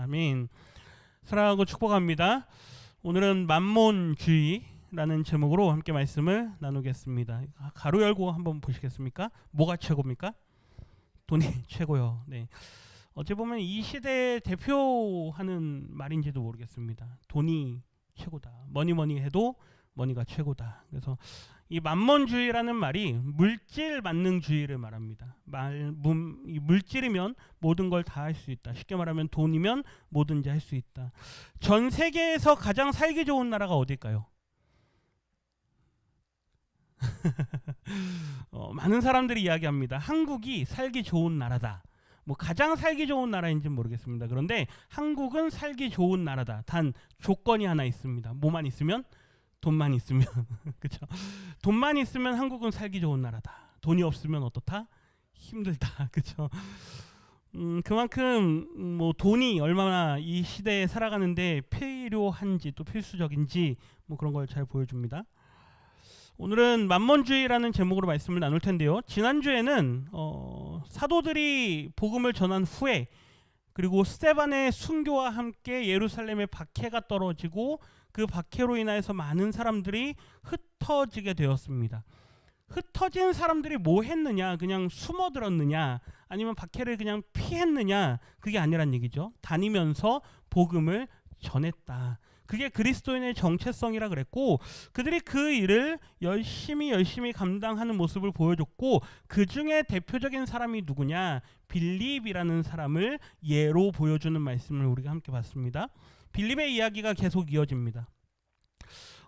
아멘. 사랑하고 축복합니다. 오늘은 만몬주의라는 제목으로 함께 말씀을 나누겠습니다. 가로 열고 한번 보시겠습니까? 뭐가 최고입니까? 돈이 최고요. 네. 어찌 보면 이 시대에 대표하는 말인지도 모르겠습니다. 돈이 최고다. 뭐니 해도 머니가 최고다. 그래서 이 만몬주의라는 말이 물질 만능주의를 말합니다. 이 물질이면 모든 걸 다 할 수 있다. 쉽게 말하면 돈이면 뭐든지 할 수 있다. 전 세계에서 가장 살기 좋은 나라가 어딜까요? 많은 사람들이 이야기합니다. 한국이 살기 좋은 나라다. 뭐 가장 살기 좋은 나라인지는 모르겠습니다. 그런데 한국은 살기 좋은 나라다. 단 조건이 하나 있습니다. 뭐만 있으면? 돈만 있으면. 그렇죠? 돈만 있으면 한국은 살기 좋은 나라다. 돈이 없으면 어떻다? 힘들다. 그렇죠? 그만큼 뭐 돈이 얼마나 이 시대에 살아가는데 필요한지 또 필수적인지 뭐 그런 걸 잘 보여줍니다. 오늘은 만몬주의라는 제목으로 말씀을 나눌 텐데요. 지난주에는 사도들이 복음을 전한 후에 그리고 스데반의 순교와 함께 예루살렘에 박해가 떨어지고 그 박해로 인해서 많은 사람들이 흩어지게 되었습니다. 흩어진 사람들이 뭐 했느냐? 그냥 숨어들었느냐? 아니면 박해를 그냥 피했느냐? 그게 아니란 얘기죠. 다니면서 복음을 전했다. 그게 그리스도인의 정체성이라 그랬고, 그들이 그 일을 열심히 감당하는 모습을 보여줬고, 그 중에 대표적인 사람이 누구냐? 빌립이라는 사람을 예로 보여주는 말씀을 우리가 함께 봤습니다. 빌립의 이야기가 계속 이어집니다.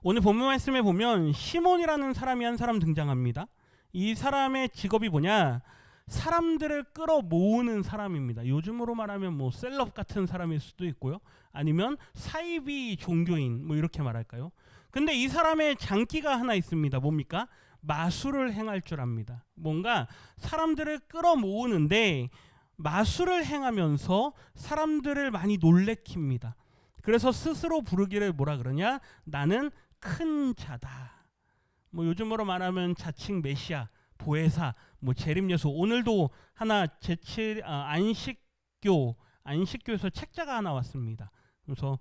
오늘 본문 말씀에 보면 시몬이라는 사람이 한 사람 등장합니다. 이 사람의 직업이 뭐냐? 사람들을 끌어모으는 사람입니다. 요즘으로 말하면 뭐 셀럽 같은 사람일 수도 있고요. 아니면 사이비 종교인 뭐 이렇게 말할까요? 근데 이 사람의 장기가 하나 있습니다. 뭡니까? 마술을 행할 줄 압니다. 뭔가 사람들을 끌어모으는데 마술을 행하면서 사람들을 많이 놀래킵니다. 그래서 스스로 부르기를 뭐라 그러냐? 나는 큰 자다. 뭐 요즘으로 말하면 자칭 메시아, 보혜사, 뭐 재림예수. 오늘도 하나 안식교에서 책자가 하나 왔습니다. 그래서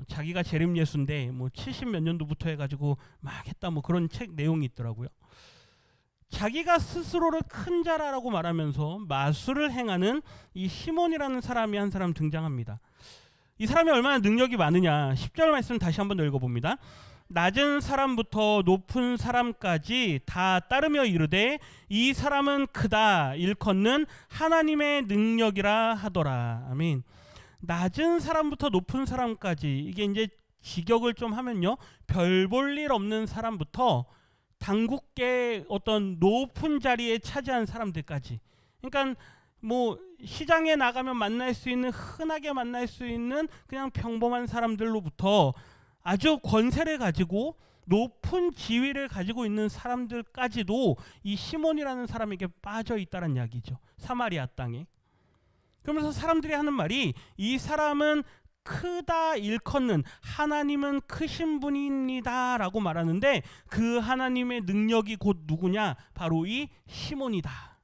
자기가 재림예수인데 뭐 70몇 년도부터 해가지고 막 했다 뭐 그런 책 내용이 있더라고요. 자기가 스스로를 큰 자라라고 말하면서 마술을 행하는 이 시몬이라는 사람이 한 사람 등장합니다. 이 사람이 얼마나 능력이 많으냐. 10절 말씀 다시 한번 읽어봅니다. 낮은 사람부터 높은 사람까지 다 따르며 이르되 이 사람은 크다 일컫는 하나님의 능력이라 하더라. 아멘. 낮은 사람부터 높은 사람까지, 이게 이제 직역을 좀 하면요, 별 볼 일 없는 사람부터 당국계 어떤 높은 자리에 차지한 사람들까지, 그러니까 뭐 시장에 나가면 만날 수 있는, 흔하게 만날 수 있는 그냥 평범한 사람들로부터 아주 권세를 가지고 높은 지위를 가지고 있는 사람들까지도 이 시몬이라는 사람에게 빠져 있다는 이야기죠. 사마리아 땅에. 그러면서 사람들이 하는 말이 이 사람은 크다 일컫는, 하나님은 크신 분입니다 라고 말하는데 그 하나님의 능력이 곧 누구냐? 바로 이 시몬이다.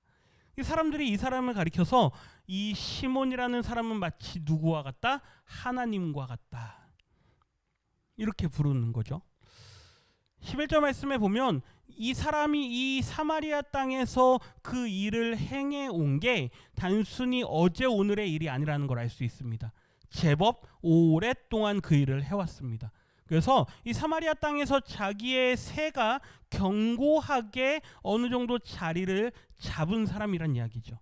이 사람들이 이 사람을 가리켜서 이 시몬이라는 사람은 마치 누구와 같다? 하나님과 같다. 이렇게 부르는 거죠. 11절 말씀에 보면 이 사람이 이 사마리아 땅에서 그 일을 행해 온 게 단순히 어제 오늘의 일이 아니라는 걸 알 수 있습니다. 제법 오랫동안 그 일을 해왔습니다. 그래서 이 사마리아 땅에서 자기의 세가 견고하게 어느 정도 자리를 잡은 사람이란 이야기죠.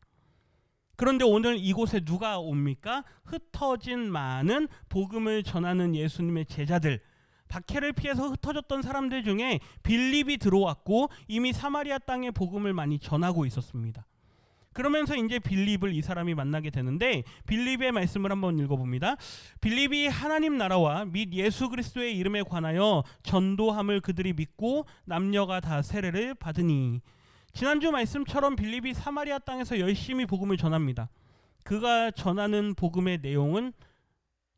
그런데 오늘 이곳에 누가 옵니까? 흩어진 많은 복음을 전하는 예수님의 제자들, 박해를 피해서 흩어졌던 사람들 중에 빌립이 들어왔고 이미 사마리아 땅에 복음을 많이 전하고 있었습니다. 그러면서 이제 빌립을 이 사람이 만나게 되는데, 빌립의 말씀을 한번 읽어봅니다. 빌립이 하나님 나라와 및 예수 그리스도의 이름에 관하여 전도함을 그들이 믿고 남녀가 다 세례를 받으니. 지난주 말씀처럼 빌립이 사마리아 땅에서 열심히 복음을 전합니다. 그가 전하는 복음의 내용은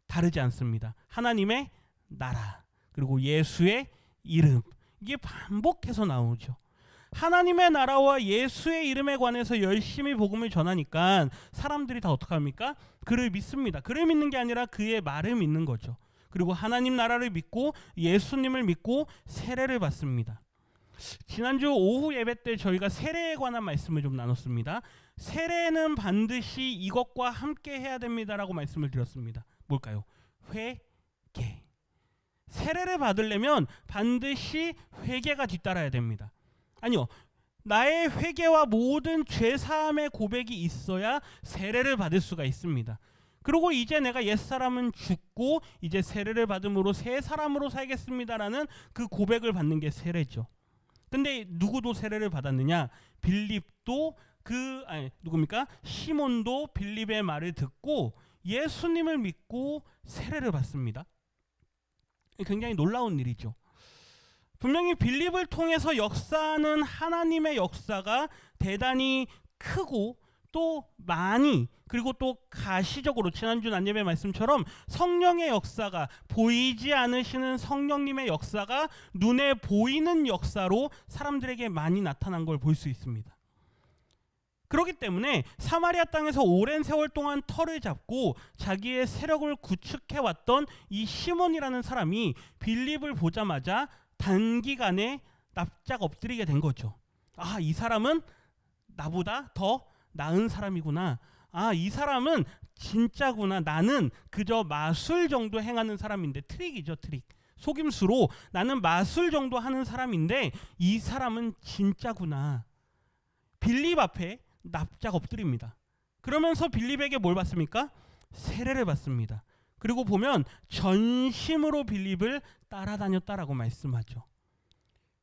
다르지 않습니다. 하나님의 나라, 그리고 예수의 이름, 이게 반복해서 나오죠. 하나님의 나라와 예수의 이름에 관해서 열심히 복음을 전하니까 사람들이 다 어떻게 합니까? 그를 믿습니다. 그를 믿는 게 아니라 그의 말을 믿는 거죠. 그리고 하나님 나라를 믿고 예수님을 믿고 세례를 받습니다. 지난주 오후 예배 때 저희가 세례에 관한 말씀을 좀 나눴습니다. 세례는 반드시 이것과 함께 해야 됩니다라고 말씀을 드렸습니다. 뭘까요? 회개. 세례를 받으려면 반드시 회개가 뒤따라야 됩니다. 아니요, 나의 회개와 모든 죄사함의 고백이 있어야 세례를 받을 수가 있습니다. 그리고 이제 내가 옛사람은 죽고 이제 세례를 받음으로 새 사람으로 살겠습니다라는 그 고백을 받는 게 세례죠. 근데 누구도 세례를 받았느냐? 빌립도 누굽니까? 시몬도 빌립의 말을 듣고 예수님을 믿고 세례를 받습니다. 굉장히 놀라운 일이죠. 분명히 빌립을 통해서 역사하는 하나님의 역사가 대단히 크고 또 많이, 그리고 또 가시적으로 지난주 난예배 말씀처럼 성령의 역사가, 보이지 않으시는 성령님의 역사가 눈에 보이는 역사로 사람들에게 많이 나타난 걸 볼 수 있습니다. 그렇기 때문에 사마리아 땅에서 오랜 세월 동안 터를 잡고 자기의 세력을 구축해왔던 이 시몬이라는 사람이 빌립을 보자마자 단기간에 납작 엎드리게 된 거죠. 아, 이 사람은 나보다 더 나은 사람이구나. 아, 이 사람은 진짜구나. 나는 그저 마술 정도 행하는 사람인데, 트릭이죠, 트릭. 속임수로 나는 마술 정도 하는 사람인데 이 사람은 진짜구나. 빌립 앞에 납작 엎드립니다. 그러면서 빌립에게 뭘 받습니까? 세례를 받습니다. 그리고 보면 전심으로 빌립을 따라다녔다라고 말씀하죠.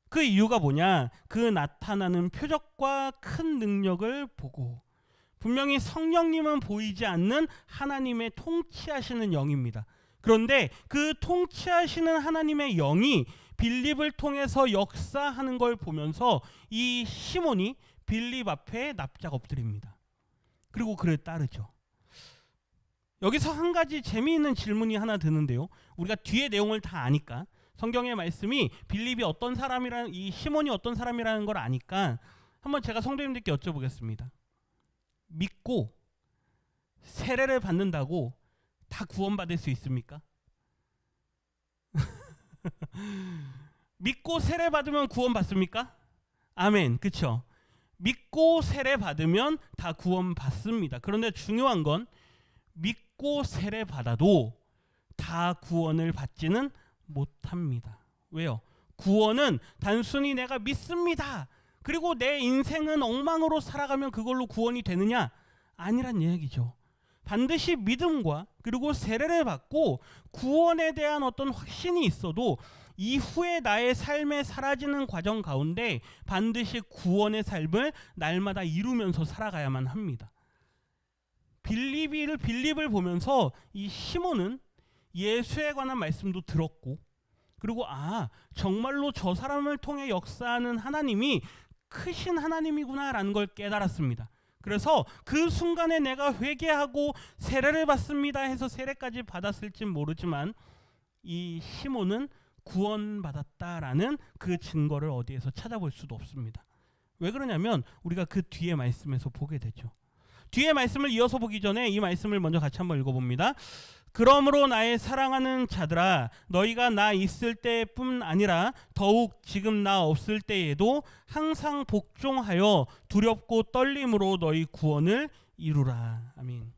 그 이유가 뭐냐? 그 나타나는 표적과 큰 능력을 보고, 분명히 성령님은 보이지 않는 하나님의 통치하시는 영입니다. 그런데 그 통치하시는 하나님의 영이 빌립을 통해서 역사하는 걸 보면서 이 시몬이 빌립 앞에 납작 엎드립니다. 그리고 그를 따르죠. 여기서 한 가지 재미있는 질문이 하나 드는데요. 우리가 뒤에 내용을 다 아니까, 성경의 말씀이 빌립이 어떤 사람이라는, 이 시몬이 어떤 사람이라는 걸 아니까 한번 제가 성도님들께 여쭤보겠습니다. 믿고 세례를 받는다고 다 구원받을 수 있습니까? 믿고 세례 받으면 구원받습니까? 아멘. 그렇죠? 믿고 세례 받으면 다 구원받습니다. 그런데 중요한 건 믿고 세례 받아도 다 구원을 받지는 못합니다. 왜요? 구원은 단순히 내가 믿습니다, 그리고 내 인생은 엉망으로 살아가면 그걸로 구원이 되느냐? 아니란 이야기죠. 반드시 믿음과 그리고 세례를 받고 구원에 대한 어떤 확신이 있어도 이후에 나의 삶에 사라지는 과정 가운데 반드시 구원의 삶을 날마다 이루면서 살아가야만 합니다. 빌립을 보면서 이 시몬은 예수에 관한 말씀도 들었고, 그리고 정말로 저 사람을 통해 역사하는 하나님이 크신 하나님이구나라는 걸 깨달았습니다. 그래서 그 순간에 내가 회개하고 세례를 받습니다 해서 세례까지 받았을진 모르지만 이 시몬은 구원받았다라는 그 증거를 어디에서 찾아볼 수도 없습니다. 왜 그러냐면 우리가 그 뒤에 말씀에서 보게 되죠. 뒤에 말씀을 이어서 보기 전에 이 말씀을 먼저 같이 한번 읽어봅니다. 그러므로 나의 사랑하는 자들아, 너희가 나 있을 때뿐 아니라 더욱 지금 나 없을 때에도 항상 복종하여 두렵고 떨림으로 너희 구원을 이루라. 아멘.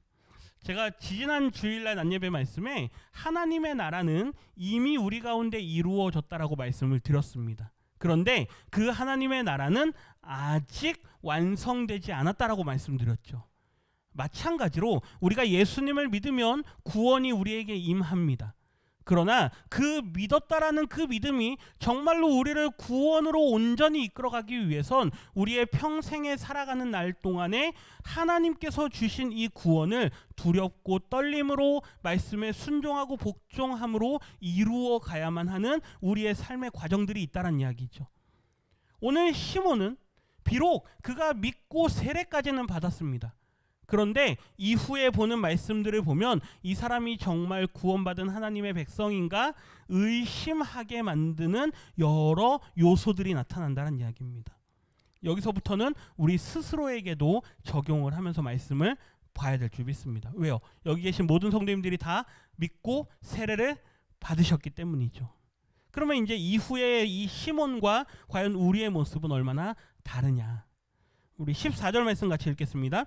제가 지지난 주일날 난예배 말씀에 하나님의 나라는 이미 우리 가운데 이루어졌다라고 말씀을 드렸습니다. 그런데 그 하나님의 나라는 아직 완성되지 않았다라고 말씀드렸죠. 마찬가지로 우리가 예수님을 믿으면 구원이 우리에게 임합니다. 그러나 그 믿었다라는 그 믿음이 정말로 우리를 구원으로 온전히 이끌어가기 위해선 우리의 평생에 살아가는 날 동안에 하나님께서 주신 이 구원을 두렵고 떨림으로 말씀에 순종하고 복종함으로 이루어 가야만 하는 우리의 삶의 과정들이 있다는 이야기죠. 오늘 시몬은 비록 그가 믿고 세례까지는 받았습니다. 그런데 이후에 보는 말씀들을 보면 이 사람이 정말 구원받은 하나님의 백성인가 의심하게 만드는 여러 요소들이 나타난다는 이야기입니다. 여기서부터는 우리 스스로에게도 적용을 하면서 말씀을 봐야 될 줄 믿습니다. 왜요? 여기 계신 모든 성도님들이 다 믿고 세례를 받으셨기 때문이죠. 그러면 이제 이후에 이 시몬과 과연 우리의 모습은 얼마나 다르냐. 우리 14절 말씀 같이 읽겠습니다.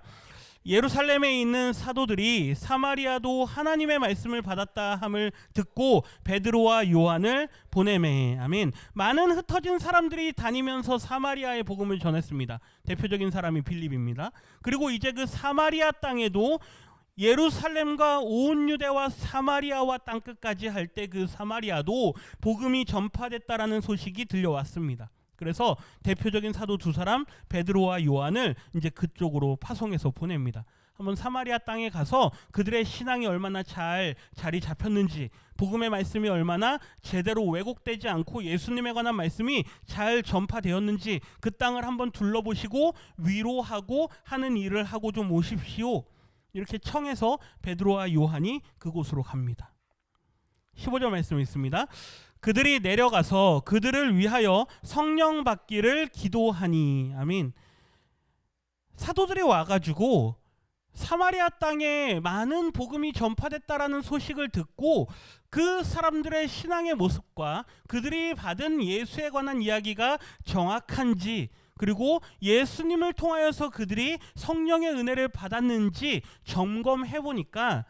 예루살렘에 있는 사도들이 사마리아도 하나님의 말씀을 받았다 함을 듣고 베드로와 요한을 보내매. 아멘. 많은 흩어진 사람들이 다니면서 사마리아의 복음을 전했습니다. 대표적인 사람이 빌립입니다. 그리고 이제 그 사마리아 땅에도 예루살렘과 온 유대와 사마리아와 땅끝까지 할 때 그 사마리아도 복음이 전파됐다라는 소식이 들려왔습니다. 그래서 대표적인 사도 두 사람 베드로와 요한을 이제 그쪽으로 파송해서 보냅니다. 한번 사마리아 땅에 가서 그들의 신앙이 얼마나 잘 자리 잡혔는지, 복음의 말씀이 얼마나 제대로 왜곡되지 않고 예수님에 관한 말씀이 잘 전파되었는지 그 땅을 한번 둘러보시고 위로하고 하는 일을 하고 좀 오십시오. 이렇게 청해서 베드로와 요한이 그곳으로 갑니다. 15절 말씀 있습니다. 그들이 내려가서 그들을 위하여 성령 받기를 기도하니. 아멘. 사도들이 와가지고 사마리아 땅에 많은 복음이 전파됐다라는 소식을 듣고 그 사람들의 신앙의 모습과 그들이 받은 예수에 관한 이야기가 정확한지, 그리고 예수님을 통하여서 그들이 성령의 은혜를 받았는지 점검해 보니까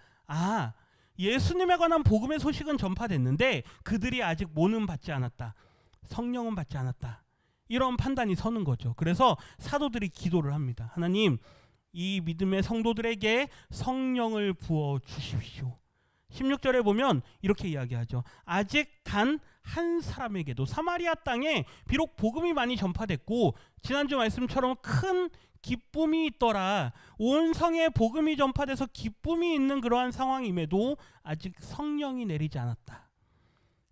예수님에 관한 복음의 소식은 전파됐는데 그들이 아직 뭐는 받지 않았다. 성령은 받지 않았다. 이런 판단이 서는 거죠. 그래서 사도들이 기도를 합니다. 하나님, 이 믿음의 성도들에게 성령을 부어 주십시오. 16절에 보면 이렇게 이야기하죠. 아직 단 한 사람에게도, 사마리아 땅에 비록 복음이 많이 전파됐고 지난주 말씀처럼 큰 기쁨이 있더라, 온 성에 복음이 전파돼서 기쁨이 있는 그러한 상황임에도 아직 성령이 내리지 않았다.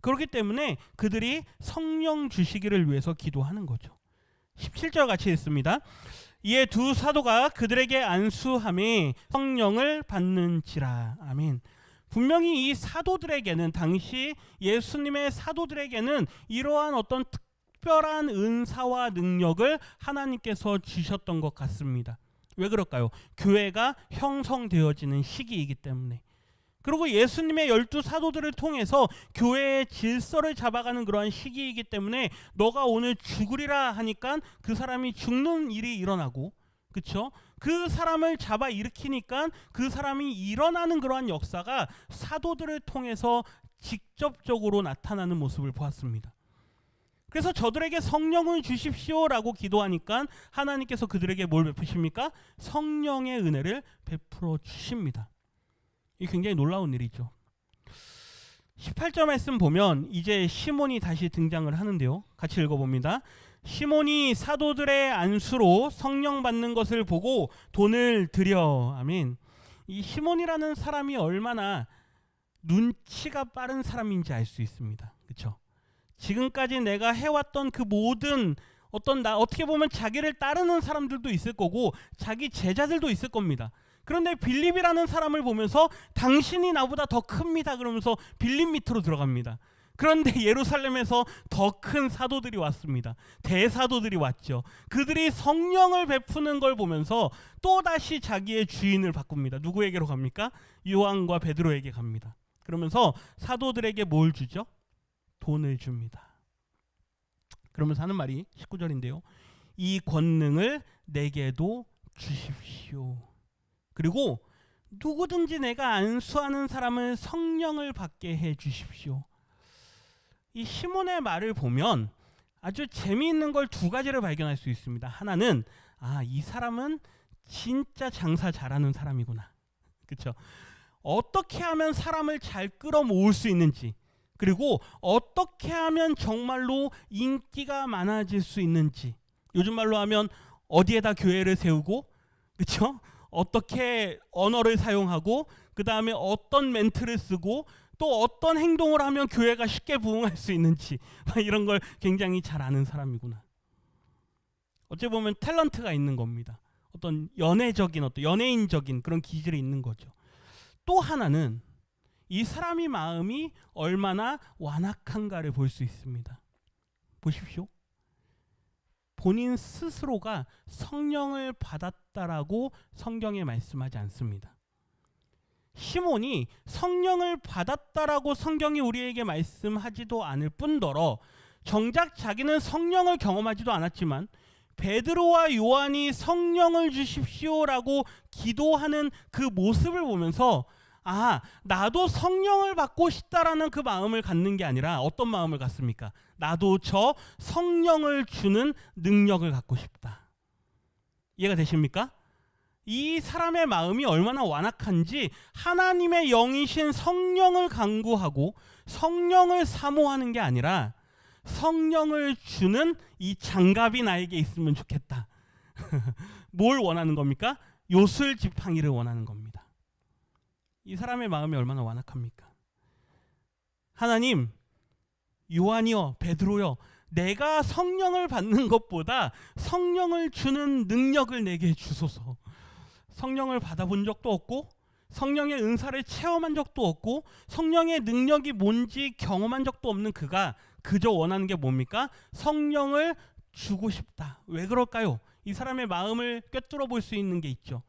그렇기 때문에 그들이 성령 주시기를 위해서 기도하는 거죠. 17절 같이 읽습니다. 이에 두 사도가 그들에게 안수하며 성령을 받는지라. 아멘. 분명히 이 사도들에게는, 당시 예수님의 사도들에게는 이러한 어떤 특별한 은사와 능력을 하나님께서 주셨던 것 같습니다. 왜 그럴까요? 교회가 형성되어지는 시기이기 때문에. 그리고 예수님의 12 사도들을 통해서 교회의 질서를 잡아가는 그러한 시기이기 때문에 너가 오늘 죽으리라 하니까 그 사람이 죽는 일이 일어나고, 그렇죠? 그 사람을 잡아 일으키니까 그 사람이 일어나는 그러한 역사가 사도들을 통해서 직접적으로 나타나는 모습을 보았습니다. 그래서 저들에게 성령을 주십시오라고 기도하니까 하나님께서 그들에게 뭘 베푸십니까? 성령의 은혜를 베풀어 주십니다. 이 굉장히 놀라운 일이죠. 18절 말씀 보면 이제 시몬이 다시 등장을 하는데요. 같이 읽어봅니다. 시몬이 사도들의 안수로 성령 받는 것을 보고 돈을 들여. 아멘. 이 시몬이라는 사람이 얼마나 눈치가 빠른 사람인지 알 수 있습니다. 그렇죠? 지금까지 내가 해왔던 그 모든 어떻게 보면 자기를 따르는 사람들도 있을 거고 자기 제자들도 있을 겁니다. 그런데 빌립이라는 사람을 보면서 당신이 나보다 더 큽니다 그러면서 빌립 밑으로 들어갑니다. 그런데 예루살렘에서 더 큰 사도들이 왔습니다. 대사도들이 왔죠. 그들이 성령을 베푸는 걸 보면서 또다시 자기의 주인을 바꿉니다. 누구에게로 갑니까? 요한과 베드로에게 갑니다. 그러면서 사도들에게 뭘 주죠? 돈을 줍니다. 그러면서 하는 말이 19절인데요. 이 권능을 내게도 주십시오. 그리고 누구든지 내가 안수하는 사람을 성령을 받게 해 주십시오. 이 시몬의 말을 보면 아주 재미있는 걸 두 가지를 발견할 수 있습니다. 하나는 이 사람은 진짜 장사 잘하는 사람이구나. 그렇죠? 어떻게 하면 사람을 잘 끌어모을 수 있는지, 그리고 어떻게 하면 정말로 인기가 많아질 수 있는지, 요즘 말로 하면 어디에다 교회를 세우고, 그렇죠? 어떻게 언어를 사용하고, 그 다음에 어떤 멘트를 쓰고, 또 어떤 행동을 하면 교회가 쉽게 부흥할 수 있는지, 이런 걸 굉장히 잘 아는 사람이구나. 어찌 보면 탤런트가 있는 겁니다. 어떤 연예인적인 그런 기질이 있는 거죠. 또 하나는 이 사람의 마음이 얼마나 완악한가를 볼 수 있습니다. 보십시오. 본인 스스로가 성령을 받았다라고 성경에 말씀하지 않습니다. 시몬이 성령을 받았다라고 성경이 우리에게 말씀하지도 않을 뿐더러 정작 자기는 성령을 경험하지도 않았지만 베드로와 요한이 성령을 주십시오라고 기도하는 그 모습을 보면서 나도 성령을 받고 싶다라는 그 마음을 갖는 게 아니라 어떤 마음을 갖습니까? 나도 저 성령을 주는 능력을 갖고 싶다. 이해가 되십니까? 이 사람의 마음이 얼마나 완악한지 하나님의 영이신 성령을 간구하고 성령을 사모하는 게 아니라 성령을 주는 이 장갑이 나에게 있으면 좋겠다. 뭘 원하는 겁니까? 요술 지팡이를 원하는 겁니다. 이 사람의 마음이 얼마나 완악합니까? 하나님, 요한이여, 베드로여, 내가 성령을 받는 것보다 성령을 주는 능력을 내게 주소서. 성령을 받아본 적도 없고 성령의 은사를 체험한 적도 없고 성령의 능력이 뭔지 경험한 적도 없는 그가 그저 원하는 게 뭡니까? 성령을 주고 싶다. 왜 그럴까요? 이 사람의 마음을 꿰뚫어 볼 수 있는 게 있죠.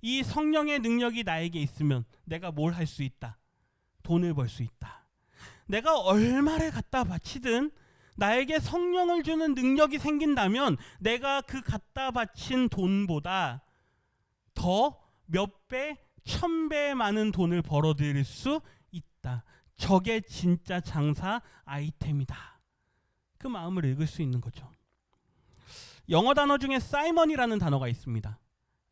이 성령의 능력이 나에게 있으면 내가 뭘 할 수 있다. 돈을 벌 수 있다. 내가 얼마를 갖다 바치든 나에게 성령을 주는 능력이 생긴다면 내가 그 갖다 바친 돈보다 더 몇 배, 1000배 많은 돈을 벌어들일 수 있다. 저게 진짜 장사 아이템이다. 그 마음을 읽을 수 있는 거죠. 영어 단어 중에 사이먼이라는 단어가 있습니다.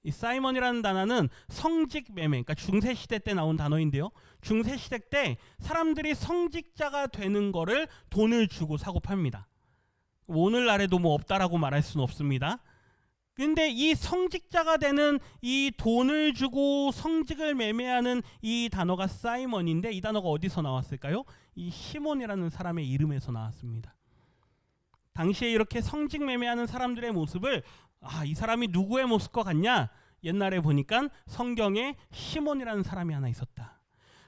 이 사이먼이라는 단어는 성직 매매, 그러니까 중세시대 때 나온 단어인데요. 중세시대 때 사람들이 성직자가 되는 거를 돈을 주고 사고 팝니다. 오늘날에도 뭐 없다라고 말할 수는 없습니다. 근데 이 성직자가 되는 이 돈을 주고 성직을 매매하는 이 단어가 사이먼인데 이 단어가 어디서 나왔을까요? 이 시몬이라는 사람의 이름에서 나왔습니다. 당시에 이렇게 성직 매매하는 사람들의 모습을 이 사람이 누구의 모습과 같냐? 옛날에 보니까 성경에 시몬이라는 사람이 하나 있었다.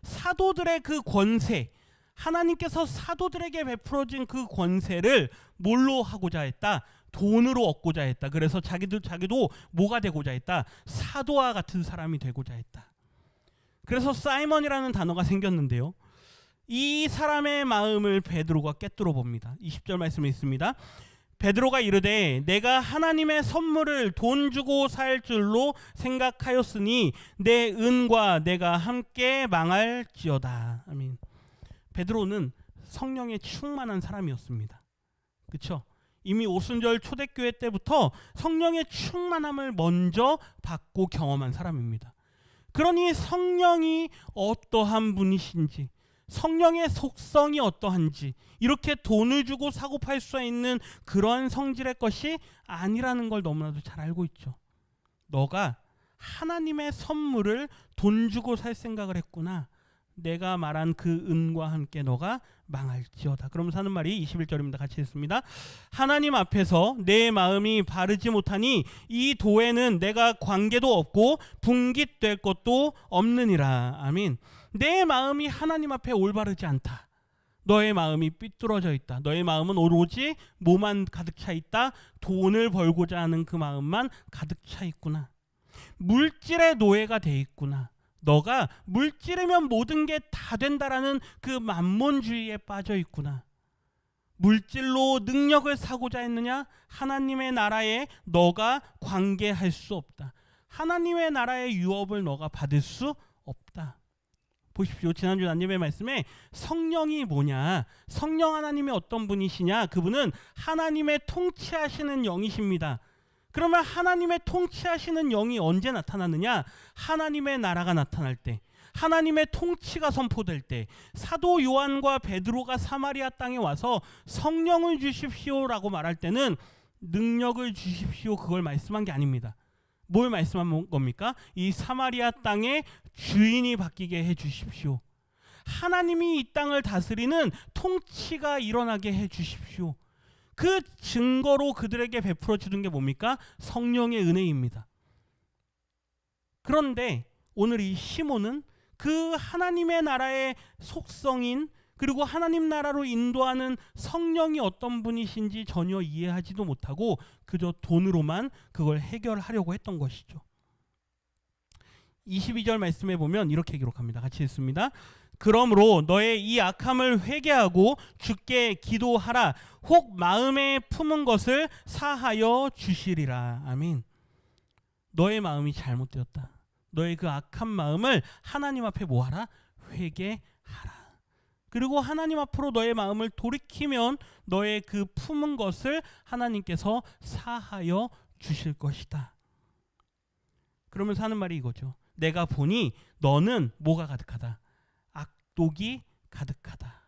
사도들의 그 권세, 하나님께서 사도들에게 베풀어진 그 권세를 뭘로 하고자 했다? 돈으로 얻고자 했다. 그래서 자기도 뭐가 되고자 했다? 사도와 같은 사람이 되고자 했다. 그래서 사이먼이라는 단어가 생겼는데요. 이 사람의 마음을 베드로가 꿰뚫어 봅니다. 20절 말씀에 있습니다. 베드로가 이르되 내가 하나님의 선물을 돈 주고 살 줄로 생각하였으니 내 은과 내가 함께 망할지어다. 아멘. 베드로는 성령에 충만한 사람이었습니다. 그렇죠? 이미 오순절 초대교회 때부터 성령의 충만함을 먼저 받고 경험한 사람입니다. 그러니 성령이 어떠한 분이신지, 성령의 속성이 어떠한지, 이렇게 돈을 주고 사고 팔 수 있는 그런 성질의 것이 아니라는 걸 너무나도 잘 알고 있죠. 너가 하나님의 선물을 돈 주고 살 생각을 했구나. 내가 말한 그 은과 함께 너가 망할지어다. 그러면서 하는 말이 21절입니다. 같이 읽습니다. 하나님 앞에서 내 마음이 바르지 못하니 이 도에는 내가 관계도 없고 분깃될 것도 없느니라. 아멘. 내 마음이 하나님 앞에 올바르지 않다. 너의 마음이 삐뚤어져 있다. 너의 마음은 오로지 뭐만 가득 차 있다. 돈을 벌고자 하는 그 마음만 가득 차 있구나. 물질의 노예가 돼 있구나. 너가 물질이면 모든 게 다 된다라는 그 만몬주의에 빠져 있구나. 물질로 능력을 사고자 했느냐? 하나님의 나라에 너가 관계할 수 없다. 하나님의 나라의 유업을 너가 받을 수 없다. 보십시오. 지난주 난예배 말씀에 성령이 뭐냐? 성령 하나님이 어떤 분이시냐? 그분은 하나님의 통치하시는 영이십니다. 그러면 하나님의 통치하시는 영이 언제 나타나느냐? 하나님의 나라가 나타날 때, 하나님의 통치가 선포될 때, 사도 요한과 베드로가 사마리아 땅에 와서 성령을 주십시오라고 말할 때는 능력을 주십시오 그걸 말씀한 게 아닙니다. 뭘 말씀한 겁니까? 이 사마리아 땅의 주인이 바뀌게 해 주십시오. 하나님이 이 땅을 다스리는 통치가 일어나게 해 주십시오. 그 증거로 그들에게 베풀어 주는 게 뭡니까? 성령의 은혜입니다. 그런데 오늘 이 시몬은 그 하나님의 나라의 속성인 그리고 하나님 나라로 인도하는 성령이 어떤 분이신지 전혀 이해하지도 못하고 그저 돈으로만 그걸 해결하려고 했던 것이죠. 22절 말씀에 보면 이렇게 기록합니다. 같이 읽습니다. 그러므로 너의 이 악함을 회개하고 주께 기도하라. 혹 마음에 품은 것을 사하여 주시리라. 아멘. 너의 마음이 잘못되었다. 너의 그 악한 마음을 하나님 앞에 뭐하라? 회개하라. 그리고 하나님 앞으로 너의 마음을 돌이키면 너의 그 품은 것을 하나님께서 사하여 주실 것이다. 그러면서 하는 말이 이거죠. 내가 보니 너는 뭐가 가득하다? 악독이 가득하다.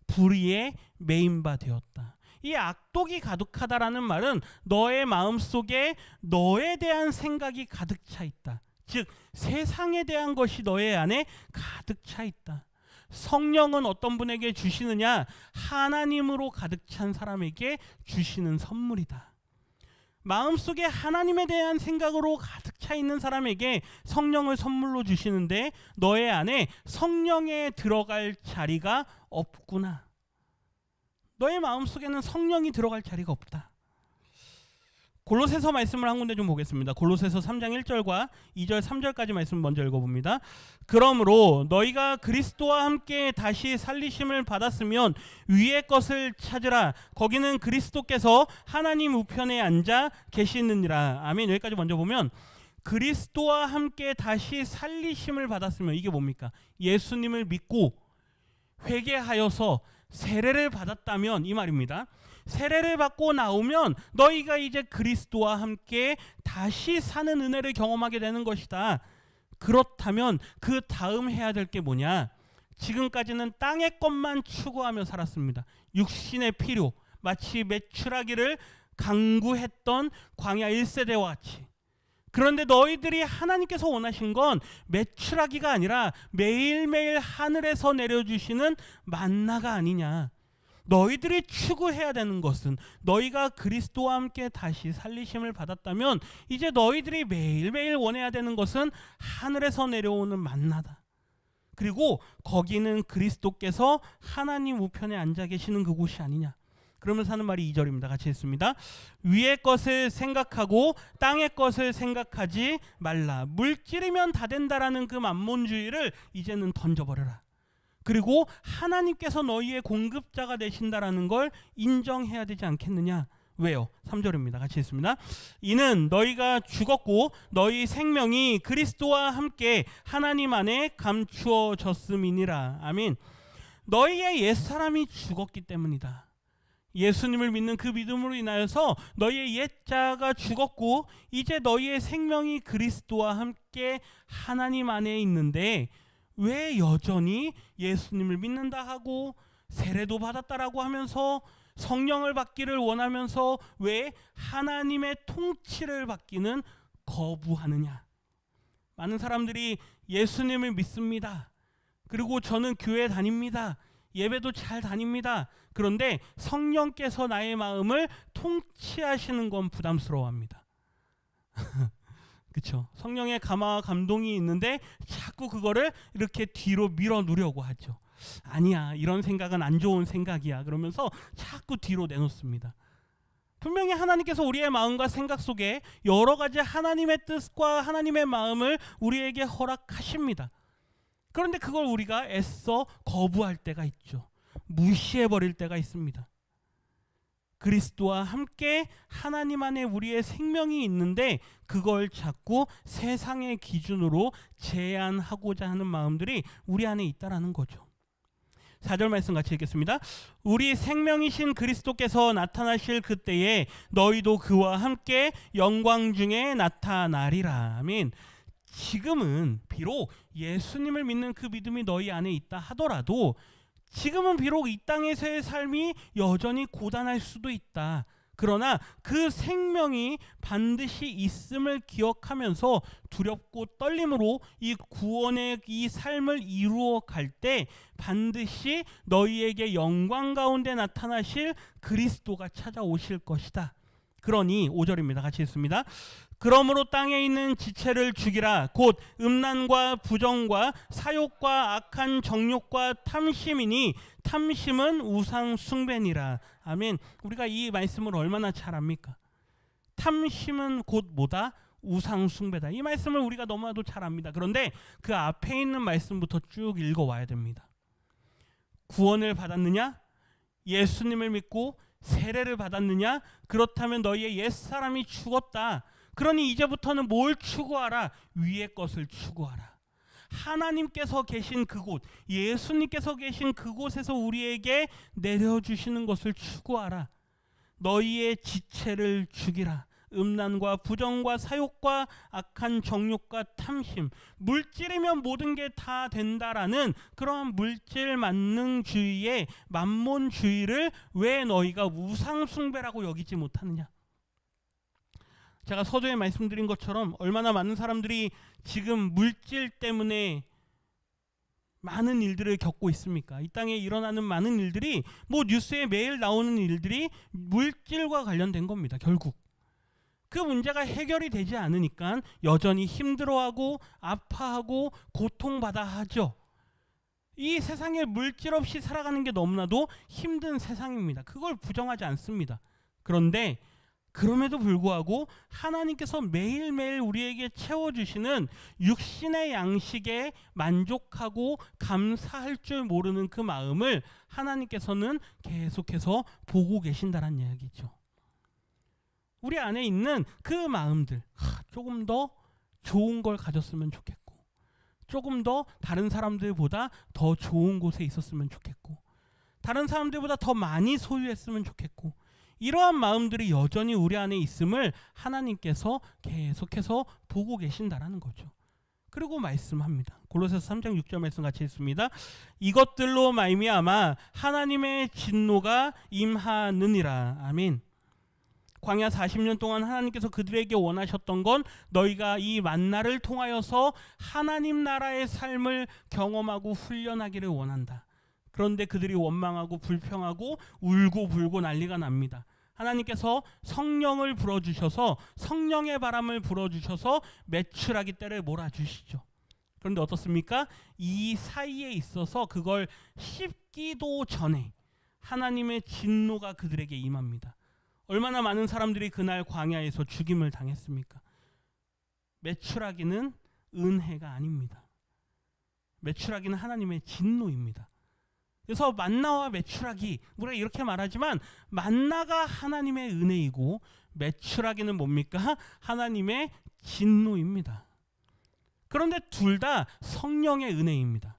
불의에 매인 바 되었다. 이 악독이 가득하다라는 말은 너의 마음속에 너에 대한 생각이 가득 차 있다. 즉 세상에 대한 것이 너의 안에 가득 차 있다. 성령은 어떤 분에게 주시느냐? 하나님으로 가득 찬 사람에게 주시는 선물이다. 마음속에 하나님에 대한 생각으로 가득 차 있는 사람에게 성령을 선물로 주시는데 너의 안에 성령에 들어갈 자리가 없구나. 너의 마음속에는 성령이 들어갈 자리가 없다. 골로새서 말씀을 한 군데 좀 보겠습니다. 골로새서 3장 1절과 2절 3절까지 말씀 먼저 읽어봅니다. 그러므로 너희가 그리스도와 함께 다시 살리심을 받았으면 위의 것을 찾으라. 거기는 그리스도께서 하나님 우편에 앉아 계시느니라. 아멘. 여기까지 먼저 보면 그리스도와 함께 다시 살리심을 받았으면 이게 뭡니까? 예수님을 믿고 회개하여서 세례를 받았다면 이 말입니다. 세례를 받고 나오면 너희가 이제 그리스도와 함께 다시 사는 은혜를 경험하게 되는 것이다. 그렇다면 그 다음 해야 될 게 뭐냐? 지금까지는 땅의 것만 추구하며 살았습니다. 육신의 필요, 마치 메추라기를 강구했던 광야 1세대와 같이. 그런데 너희들이 하나님께서 원하신 건 메추라기가 아니라 매일매일 하늘에서 내려주시는 만나가 아니냐. 너희들이 추구해야 되는 것은 너희가 그리스도와 함께 다시 살리심을 받았다면 이제 너희들이 매일매일 원해야 되는 것은 하늘에서 내려오는 만나다. 그리고 거기는 그리스도께서 하나님 우편에 앉아 계시는 그곳이 아니냐. 그러면서 하는 말이 2절입니다. 같이 읽습니다. 위의 것을 생각하고 땅의 것을 생각하지 말라. 물질이면 다 된다라는 그 만몬주의를 이제는 던져버려라. 그리고 하나님께서 너희의 공급자가 되신다라는 걸 인정해야 되지 않겠느냐. 왜요? 3절입니다. 같이 읽습니다. 이는 너희가 죽었고 너희 생명이 그리스도와 함께 하나님 안에 감추어졌음이니라. 아멘. 너희의 옛사람이 죽었기 때문이다. 예수님을 믿는 그 믿음으로 인하여서 너희의 옛자가 죽었고 이제 너희의 생명이 그리스도와 함께 하나님 안에 있는데 왜 여전히 예수님을 믿는다 하고 세례도 받았다라고 하면서 성령을 받기를 원하면서 왜 하나님의 통치를 받기는 거부하느냐. 많은 사람들이 예수님을 믿습니다. 그리고 저는 교회 다닙니다. 예배도 잘 다닙니다. 그런데 성령께서 나의 마음을 통치하시는 건 부담스러워합니다. 그렇죠? 성령의 감화와 감동이 있는데 자꾸 그거를 이렇게 뒤로 밀어 누려고 하죠. 아니야, 이런 생각은 안 좋은 생각이야. 그러면서 자꾸 뒤로 내놓습니다. 분명히 하나님께서 우리의 마음과 생각 속에 여러 가지 하나님의 뜻과 하나님의 마음을 우리에게 허락하십니다. 그런데 그걸 우리가 애써 거부할 때가 있죠. 무시해버릴 때가 있습니다. 그리스도와 함께 하나님 안에 우리의 생명이 있는데 그걸 자꾸 세상의 기준으로 제한하고자 하는 마음들이 우리 안에 있다라는 거죠. 4절 말씀 같이 읽겠습니다. 우리 생명이신 그리스도께서 나타나실 그때에 너희도 그와 함께 영광 중에 나타나리라. 아멘. 지금은 비록 예수님을 믿는 그 믿음이 너희 안에 있다 하더라도 지금은 비록 이 땅에서의 삶이 여전히 고단할 수도 있다. 그러나 그 생명이 반드시 있음을 기억하면서 두렵고 떨림으로 이 구원의 이 삶을 이루어 갈 때 반드시 너희에게 영광 가운데 나타나실 그리스도가 찾아오실 것이다. 그러니 5절입니다. 같이 읽습니다. 그러므로 땅에 있는 지체를 죽이라. 곧 음란과 부정과 사욕과 악한 정욕과 탐심이니 탐심은 우상 숭배니라. 아멘. 우리가 이 말씀을 얼마나 잘 압니까? 탐심은 곧 뭐다? 우상 숭배다. 이 말씀을 우리가 너무나도 잘 압니다. 그런데 그 앞에 있는 말씀부터 쭉 읽어와야 됩니다. 구원을 받았느냐? 예수님을 믿고 세례를 받았느냐? 그렇다면 너희의 옛사람이 죽었다. 그러니 이제부터는 뭘 추구하라? 위의 것을 추구하라. 하나님께서 계신 그곳, 예수님께서 계신 그곳에서 우리에게 내려주시는 것을 추구하라. 너희의 지체를 죽이라. 음란과 부정과 사욕과 악한 정욕과 탐심, 물질이면 모든 게 다 된다라는 그러한 물질 만능주의의 만몬주의를 왜 너희가 우상 숭배라고 여기지 못하느냐? 제가 서두에 말씀드린 것처럼 얼마나 많은 사람들이 지금 물질 때문에 많은 일들을 겪고 있습니까? 이 땅에 일어나는 많은 일들이 뭐 뉴스에 매일 나오는 일들이 물질과 관련된 겁니다. 결국 그 문제가 해결이 되지 않으니까 여전히 힘들어하고 아파하고 고통받아 하죠. 이 세상에 물질 없이 살아가는 게 너무나도 힘든 세상입니다. 그걸 부정하지 않습니다. 그런데 그럼에도 불구하고 하나님께서 매일매일 우리에게 채워주시는 육신의 양식에 만족하고 감사할 줄 모르는 그 마음을 하나님께서는 계속해서 보고 계신다는 이야기죠. 우리 안에 있는 그 마음들, 조금 더 좋은 걸 가졌으면 좋겠고, 조금 더 다른 사람들보다 더 좋은 곳에 있었으면 좋겠고, 다른 사람들보다 더 많이 소유했으면 좋겠고, 이러한 마음들이 여전히 우리 안에 있음을 하나님께서 계속해서 보고 계신다라는 거죠. 그리고 말씀합니다. 골로새서 3장 6절 말씀 같이 읽습니다. 이것들로 말미암아 하나님의 진노가 임하느니라. 아멘. 광야 40년 동안 하나님께서 그들에게 원하셨던 건 너희가 이 만나를 통하여서 하나님 나라의 삶을 경험하고 훈련하기를 원한다. 그런데 그들이 원망하고 불평하고 울고 불고 난리가 납니다. 하나님께서 성령을 불어주셔서 성령의 바람을 불어주셔서 메추라기 떼를 몰아주시죠. 그런데 어떻습니까? 이 사이에 있어서 그걸 씹기도 전에 하나님의 진노가 그들에게 임합니다. 얼마나 많은 사람들이 그날 광야에서 죽임을 당했습니까? 메추라기는 은혜가 아닙니다. 메추라기는 하나님의 진노입니다. 그래서 만나와 메추라기, 우리가 이렇게 말하지만 만나가 하나님의 은혜이고 메추라기는 뭡니까? 하나님의 진노입니다. 그런데 둘 다 성령의 은혜입니다.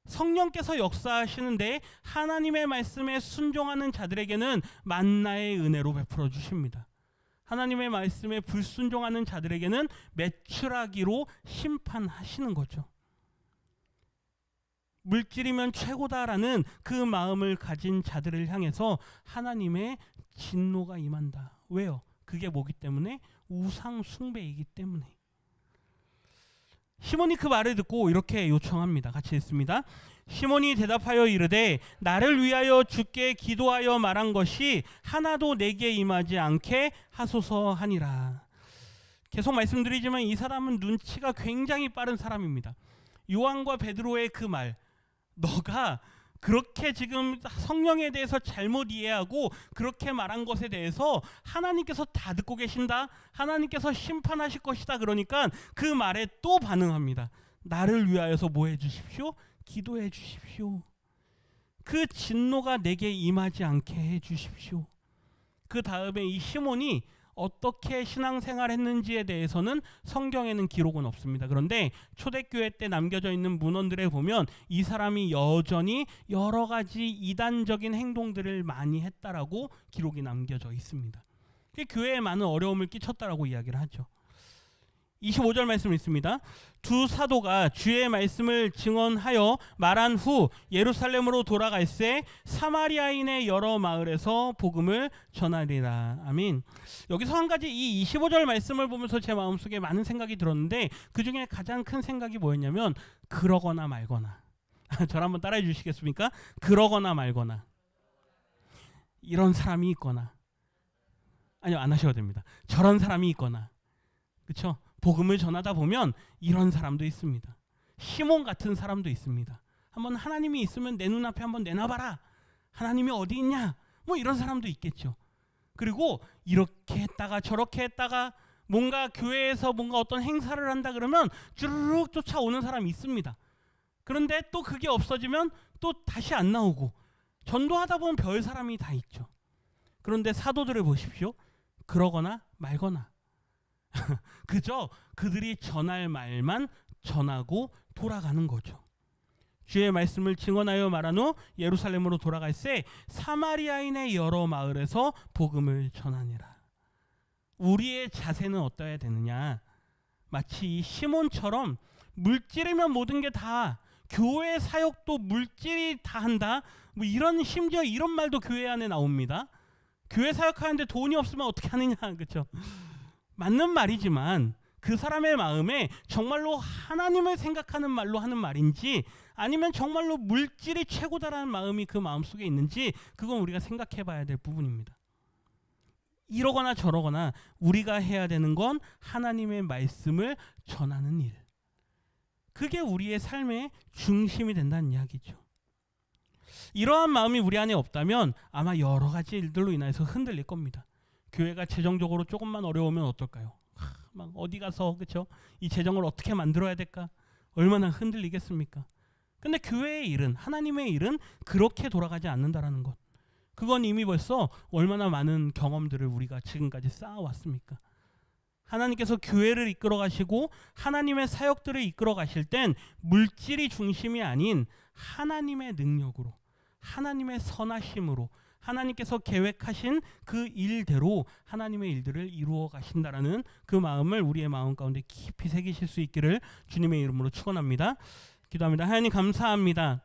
성령께서 역사하시는데 하나님의 말씀에 순종하는 자들에게는 만나의 은혜로 베풀어 주십니다. 하나님의 말씀에 불순종하는 자들에게는 메추라기로 심판하시는 거죠. 물질이면 최고다라는 그 마음을 가진 자들을 향해서 하나님의 진노가 임한다. 왜요? 그게 뭐기 때문에? 우상 숭배이기 때문에. 시몬이 그 말을 듣고 이렇게 요청합니다. 같이 읽습니다. 시몬이 대답하여 이르되 나를 위하여 주께 기도하여 말한 것이 하나도 내게 임하지 않게 하소서 하니라. 계속 말씀드리지만 이 사람은 눈치가 굉장히 빠른 사람입니다. 요한과 베드로의 그 말, 너가 그렇게 지금 성령에 대해서 잘못 이해하고 그렇게 말한 것에 대해서 하나님께서 다 듣고 계신다. 하나님께서 심판하실 것이다. 그러니까 그 말에 또 반응합니다. 나를 위하여서 뭐 해주십시오? 기도해 주십시오. 그 진노가 내게 임하지 않게 해주십시오. 그 다음에 이 시몬이 어떻게 신앙생활 했는지에 대해서는 성경에는 기록은 없습니다. 그런데 초대교회 때 남겨져 있는 문헌들에 보면 이 사람이 여전히 여러 가지 이단적인 행동들을 많이 했다라고 기록이 남겨져 있습니다. 교회에 많은 어려움을 끼쳤다라고 이야기를 하죠. 25절 말씀 있습니다. 두 사도가 주의 말씀을 증언하여 말한 후 예루살렘으로 돌아갈새 사마리아인의 여러 마을에서 복음을 전하리라. 아멘. 여기서 한 가지 이 25절 말씀을 보면서 제 마음속에 많은 생각이 들었는데 그 중에 가장 큰 생각이 뭐였냐면 그러거나 말거나. 저를 한번 따라해 주시겠습니까? 그러거나 말거나. 이런 사람이 있거나 아니요, 안 하셔도 됩니다. 저런 사람이 있거나, 그렇죠? 복음을 전하다 보면 이런 사람도 있습니다. 시몬 같은 사람도 있습니다. 한번 하나님이 있으면 내 눈앞에 한번 내놔봐라. 하나님이 어디 있냐? 뭐 이런 사람도 있겠죠. 그리고 이렇게 했다가 저렇게 했다가 뭔가 교회에서 뭔가 어떤 행사를 한다 그러면 주르륵 쫓아오는 사람이 있습니다. 그런데 또 그게 없어지면 또 다시 안 나오고, 전도하다 보면 별 사람이 다 있죠. 그런데 사도들을 보십시오. 그러거나 말거나 그저 그들이 전할 말만 전하고 돌아가는 거죠. 주의 말씀을 증언하여 말한 후 예루살렘으로 돌아갈새 사마리아인의 여러 마을에서 복음을 전하니라. 우리의 자세는 어떠해야 되느냐? 마치 이 시몬처럼 물질이면 모든 게 다, 교회 사역도 물질이 다 한다, 뭐 이런, 심지어 이런 말도 교회 안에 나옵니다. 교회 사역하는데 돈이 없으면 어떻게 하느냐, 그렇죠? 맞는 말이지만 그 사람의 마음에 정말로 하나님을 생각하는 말로 하는 말인지, 아니면 정말로 물질이 최고다라는 마음이 그 마음속에 있는지, 그건 우리가 생각해 봐야 될 부분입니다. 이러거나 저러거나 우리가 해야 되는 건 하나님의 말씀을 전하는 일. 그게 우리의 삶의 중심이 된다는 이야기죠. 이러한 마음이 우리 안에 없다면 아마 여러 가지 일들로 인해서 흔들릴 겁니다. 교회가 재정적으로 조금만 어려우면 어떨까요? 막 어디 가서, 그렇죠? 이 재정을 어떻게 만들어야 될까? 얼마나 흔들리겠습니까? 근데 교회의 일은, 하나님의 일은 그렇게 돌아가지 않는다라는 것. 그건 이미 벌써 얼마나 많은 경험들을 우리가 지금까지 쌓아왔습니까? 하나님께서 교회를 이끌어 가시고 하나님의 사역들을 이끌어 가실 땐 물질이 중심이 아닌 하나님의 능력으로, 하나님의 선하심으로, 하나님께서 계획하신 그 일대로 하나님의 일들을 이루어 가신다라는 그 마음을 우리의 마음 가운데 깊이 새기실 수 있기를 주님의 이름으로 축원합니다. 기도합니다. 하나님 감사합니다.